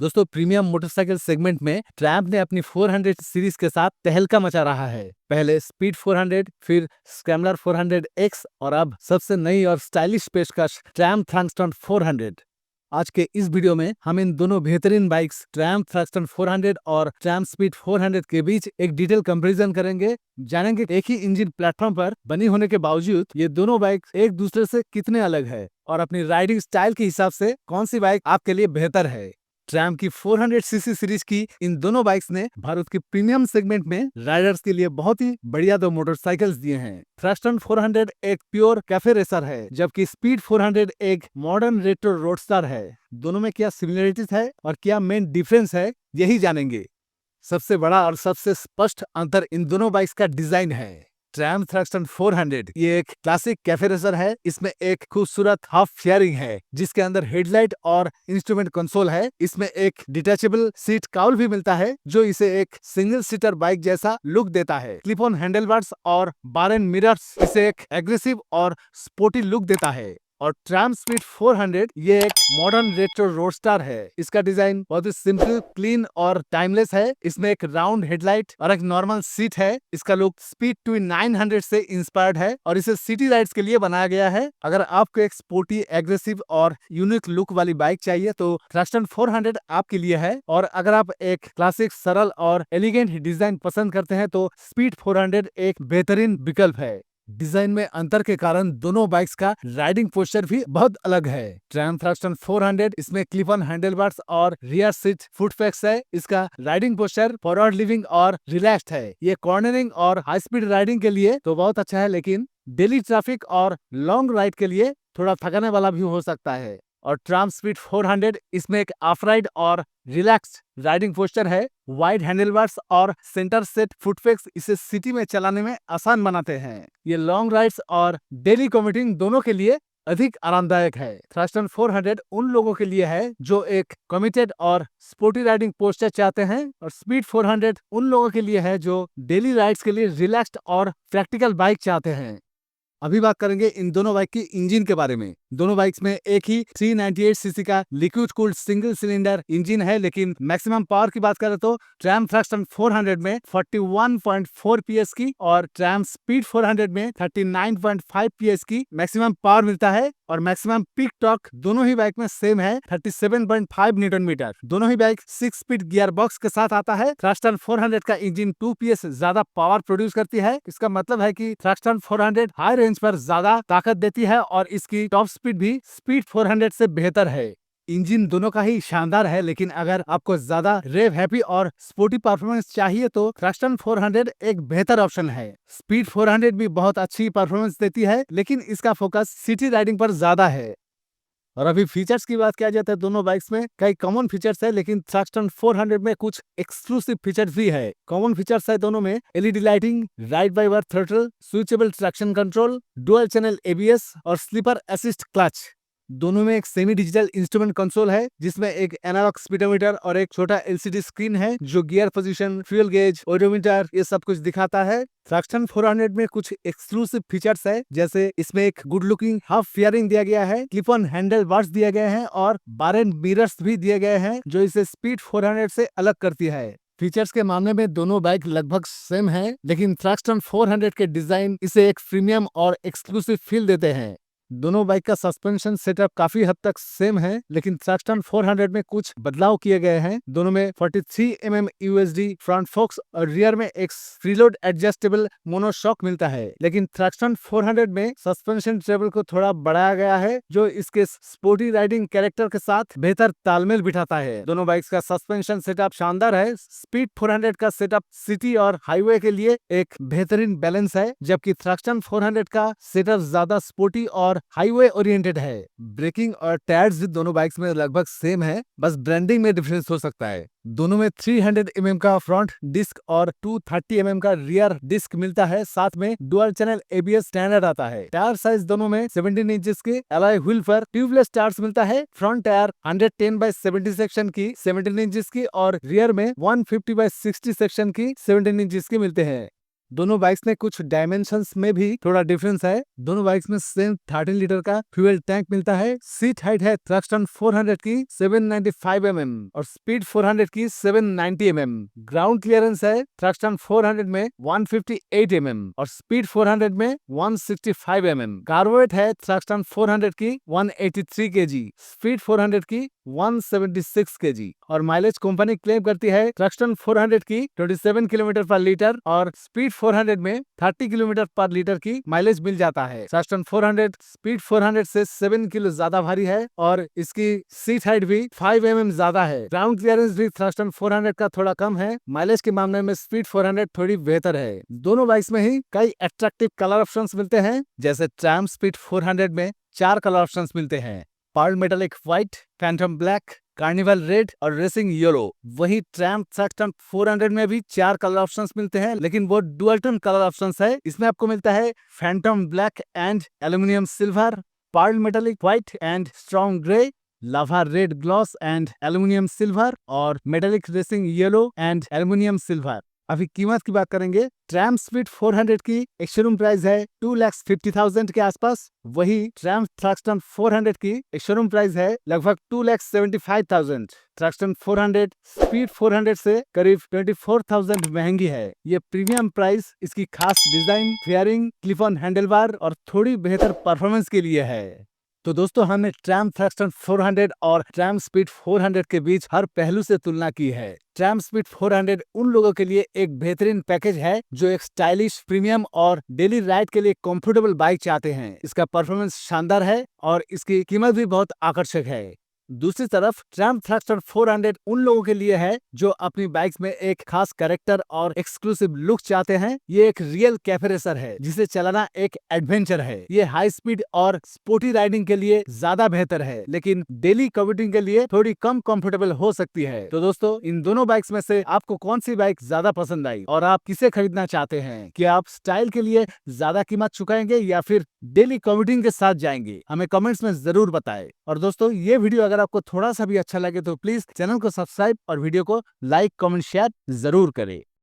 दोस्तों, premium motorcycle segment में tramp ने अपनी 400 सीरीज के साथ तहलका मचा रहा है। पहले स्पीड 400, फिर स्क्रैम्बलर 400X और अब सबसे नई और स्टाइलिश पेशकश ट्रैम्प थ्रस्टन 400। आज के इस वीडियो में हम इन दोनों बेहतरीन बाइक्स ट्रैम्प थ्रस्टन 400 और ट्रैम्प स्पीड 400 के बीच एक डिटेल कंपैरिजन करेंगे। जानेंगे एक ही इंजन प्लेटफॉर्म पर बनी होने के बावजूद ये दोनों बाइक एक दूसरे से कितने अलग है और अपनी राइडिंग स्टाइल के हिसाब से कौन सी बाइक आपके लिए बेहतर है। ट्रैम्प की 400 सीसी सीरीज की इन दोनों बाइक्स ने भारत की प्रीमियम सेगमेंट में राइडर्स के लिए बहुत ही बढ़िया दो मोटरसाइकिल्स दिए हैं। थ्रस्टन 400 एक प्योर कैफे रेसर है, जबकि स्पीड 400 एक मॉडर्न रेट्रो रोडस्टर है। दोनों में क्या सिमिलरिटीज है और क्या मेन डिफरेंस है, यही जानेंगे। सबसे बड़ा और सबसे स्पष्ट अंतर इन दोनों बाइक्स का डिजाइन है। ट्रैम्प थ्रस्टन 400 ये एक क्लासिक कैफे रेसर है। इसमें एक खूबसूरत हाफ फेयरिंग है जिसके अंदर हेडलाइट और इंस्ट्रूमेंट कंसोल है। इसमें एक डिटैचेबल सीट काउल भी मिलता है जो इसे एक सिंगल सीटर बाइक जैसा लुक देता है। क्लिप ऑन हैंडलबार्स और बार एंड मिरर्स इसे एक एग्रेसिव और स्पोर्टी लुक देता है। और ट्रैम्प स्पीड 400 ये एक मॉडर्न रेट्रो रोडस्टर है। इसका डिजाइन बहुत ही सिंपल, क्लीन और टाइमलेस है। इसमें एक राउंड हेडलाइट और एक नॉर्मल सीट है। इसका लुक स्पीड 900 से इंस्पायर्ड है और इसे सिटी राइड्स के लिए बनाया गया है। अगर आपको एक स्पोर्टी, एग्रेसिव और यूनिक लुक वाली बाइक चाहिए तो थ्रस्टन 400 आपके लिए है। और अगर आप एक क्लासिक, सरल और एलिगेंट डिजाइन पसंद करते हैं तो स्पीड 400 एक बेहतरीन विकल्प है। डिजाइन में अंतर के कारण दोनों बाइक्स का राइडिंग पोस्चर भी बहुत अलग है। ट्रैम्प थ्रस्टन 400 इसमें क्लिप ऑन हैंडलबार्स और रियर सीट फुटपेक्स है। इसका राइडिंग पोस्चर फॉरवर्ड लिविंग और रिलैक्स्ड है। ये कॉर्नरिंग और हाई स्पीड राइडिंग के लिए तो बहुत अच्छा है, लेकिन डेली ट्रैफिक और लॉन्ग राइड के लिए थोड़ा थकाने वाला भी हो सकता है। और ट्रैम्प स्पीड 400 इसमें एक ऑफ राइड और रिलैक्स्ड राइडिंग पोस्चर है। वाइड हैंडलबार्स और सेंटर सेट फुटपेक्स इसे सिटी में चलाने में आसान बनाते हैं। ये लॉन्ग राइड्स और डेली कम्यूटिंग दोनों के लिए अधिक आरामदायक है। थ्रस्टन 400 उन लोगों के लिए है जो एक कमिटेड और स्पोर्टी राइडिंग पोस्चर चाहते हैं, और स्पीड 400 उन लोगों के लिए है जो डेली राइड्स के लिए रिलैक्स्ड और प्रैक्टिकल बाइक चाहते हैं। अभी बात करेंगे इन दोनों बाइक की इंजन के बारे में। दोनों बाइक्स में एक ही 398 सीसी का liquid cooled single cylinder engine है, लेकिन मैक्सिमम पावर की बात करें तो ट्रैम्प थ्रस्टन 400 में 41.4 PS की और ट्रैम्प स्पीड 400 में 39.5 PS की मैक्सिमम पावर मिलता है। और मैक्सिमम पीक टॉर्क दोनों ही बाइक में सेम है, 37.5 न्यूटन मीटर। दोनों ही बाइक 6 स्पीड गियर बॉक्स के साथ आता है। थ्रस्टन 400 का इंजन 2 PS ज्यादा पावर प्रोड्यूस करती है। इसका मतलब है कि थ्रस्टन 400 हाई रेंज पर ज्यादा ताकत देती है और इसकी टॉप स्पीड भी स्पीड 400 से बेहतर है। इंजन दोनों का ही शानदार है, लेकिन अगर आपको ज्यादा रेव हैप्पी और स्पोर्टी परफॉर्मेंस चाहिए तो थ्रस्टन 400 एक बेहतर ऑप्शन है। स्पीड 400 भी बहुत अच्छी परफॉर्मेंस देती है, लेकिन इसका फोकस सिटी राइडिंग पर ज्यादा है। और अभी फीचर्स की बात किया जाता है, दोनों बाइक्स में कई कॉमन फीचर्स है, लेकिन थ्रस्टन 400 में कुछ एक्सक्लूसिव फीचर्स भी है। कॉमन फीचर्स है दोनों में LED lighting, ride by wire throttle, switchable traction control, dual channel ABS और स्लीपर असिस्ट क्लच। दोनों में एक सेमी डिजिटल इंस्ट्रूमेंट कंसोल है जिसमें एक एनालॉग स्पीडोमीटर और एक छोटा एलसीडी स्क्रीन है जो gear position, fuel gauge, odometer ये सब कुछ दिखाता है। थ्रस्टन 400 में कुछ एक्सक्लूसिव फीचर्स है, जैसे इसमें एक गुड लुकिंग हाफ फेयरिंग दिया गया है, क्लिप ऑन हैंडल बार्स दिए गए हैं और बार एंड मिरर्स भी दिए गए हैं जो इसे स्पीड 400 से अलग करती है। फीचर्स के मामले में दोनों बाइक लगभग सेम है, लेकिन थ्रस्टन 400 के डिजाइन इसे एक प्रीमियम और एक्सक्लूसिव फील देते हैं। दोनों बाइक का सस्पेंशन सेटअप काफी हद तक सेम है, लेकिन थ्रस्टन 400 में कुछ बदलाव किए गए हैं। दोनों में 43 mm यूएसडी फ्रंट फोक्स और रियर में एक प्रीलोड एडजस्टेबल मोनोशॉक मिलता है, लेकिन थ्रस्टन 400 में सस्पेंशन ट्रेबल को थोड़ा बढ़ाया गया है जो इसके स्पोर्टी राइडिंग कैरेक्टर के साथ बेहतर तालमेल बिठाता है। दोनों बाइक्स का सस्पेंशन सेटअप शानदार है। स्पीड 400 का सेटअप सिटी और हाईवे के लिए एक बेहतरीन बैलेंस है, जबकि थ्रस्टन 400 का सेटअप ज्यादा स्पोर्टी और हाईवे ओरिएंटेड है। ब्रेकिंग और टायर्स भी दोनों बाइक्स में लगभग सेम है, बस ब्रांडिंग में डिफरेंस हो सकता है। दोनों में 300 mm का फ्रंट डिस्क और 230 mm का रियर डिस्क मिलता है। साथ में डुअल चैनल एबीएस स्टैंडर्ड आता है। टायर साइज दोनों में 17 इंचेस के एलॉय व्हील पर ट्यूबलेस टायर्स मिलता है। फ्रंट टायर 110/70 सेक्शन की 17 इंचेस की और रियर में 150/60 सेक्शन की 17 इंचेस की मिलते हैं। दोनों बाइक्स में कुछ डायमेंशंस में भी थोड़ा डिफरेंस है। दोनों बाइक्स में सेम 13 लीटर का फ्यूल टैंक मिलता है। सीट हाइट है थ्रस्टन 400 की 795 और स्पीड 400 की 790 ग्राउंड क्लियरेंस है थ्रस्टन 400 में 158 और स्पीड 400 में 165 कार्बोरेट है थ्रस्टन 400 की 183 kg, स्पीड 400 की 176 kg और माइलेज कंपनी क्लेम करती है थ्रस्टन 400 की 27 किलोमीटर पर लीटर और स्पीड 400 में 30 किलोमीटर पर लीटर की माइलेज मिल जाता है। थ्रस्टन 400 स्पीड 400 से 7 किलो ज्यादा भारी है और इसकी सीट हाइट भी 5 ज्यादा है। ग्राउंड क्लियरेंस भी थ्रस्टन 400 का थोड़ा कम है। माइलेज के मामले में स्पीड 400 थोड़ी बेहतर है। दोनों बाइक्स में ही कई अट्रैक्टिव कलर ऑप्शंस मिलते हैं, जैसे ट्रैम्प स्पीड 400 में 4 कलर ऑप्शंस मिलते हैं, pearl metallic white, phantom black, carnival red और रेसिंग येलो। वहीं ट्रैम्प थ्रस्टन 400 में भी 4 कलर ऑप्शंस मिलते हैं, लेकिन वो डुअल टोन कलर ऑप्शंस है। इसमें आपको मिलता है phantom black and aluminium silver, pearl metallic white and strong grey, lava red gloss and aluminium silver और metallic racing yellow and aluminium silver. अभी कीमत की बात करेंगे। ट्रैम्प स्पीड 400 की एक शोरूम प्राइस है 2,50,000 के आसपास। वही ट्रैम्प थ्रस्टन 400 की एक शोरूम प्राइस है लगभग 2,75,000। थ्रस्टन 400 स्पीड 400 से करीब 24,000 महंगी है। ये प्रीमियम प्राइस इसकी खास design, fairing, clip on handlebar और थोड़ी बेहतर परफॉर्मेंस के लिए है। तो दोस्तों, हमने ट्रैम्प थ्रस्टन 400 और ट्रैम्प स्पीड 400 के बीच हर पहलू से तुलना की है। ट्रैम्प स्पीड 400 उन लोगों के लिए एक बेहतरीन पैकेज है जो एक स्टाइलिश, प्रीमियम और डेली राइड के लिए कंफर्टेबल बाइक चाहते हैं। इसका परफॉर्मेंस शानदार है और इसकी कीमत भी बहुत आकर्षक है। दूसरी तरफ ट्रैम्प थ्रस्टन 400 उन लोगों के लिए है जो अपनी बाइक्स में एक खास कैरेक्टर और एक्सक्लूसिव लुक चाहते हैं। ये एक रियल कैफे रेसर है जिसे चलाना एक एडवेंचर है। ये हाई स्पीड और स्पोर्टी राइडिंग के लिए ज्यादा बेहतर है, लेकिन डेली कम्यूटिंग के लिए थोड़ी कम कंफर्टेबल हो सकती है। तो दोस्तों, इन दोनों बाइक्स में से आपको कौन सी बाइक ज्यादा पसंद आई और आप किसे खरीदना चाहते हैं? क्या आप स्टाइल के लिए ज्यादा कीमत चुकाएंगे या फिर डेली कम्यूटिंग के साथ जाएंगे? हमें कमेंट्स में जरूर बताएं। और दोस्तों, ये वीडियो अगर आपको थोड़ा सा भी अच्छा लगे तो प्लीज चैनल को सब्सक्राइब और वीडियो को लाइक, कमेंट, शेयर जरूर करें।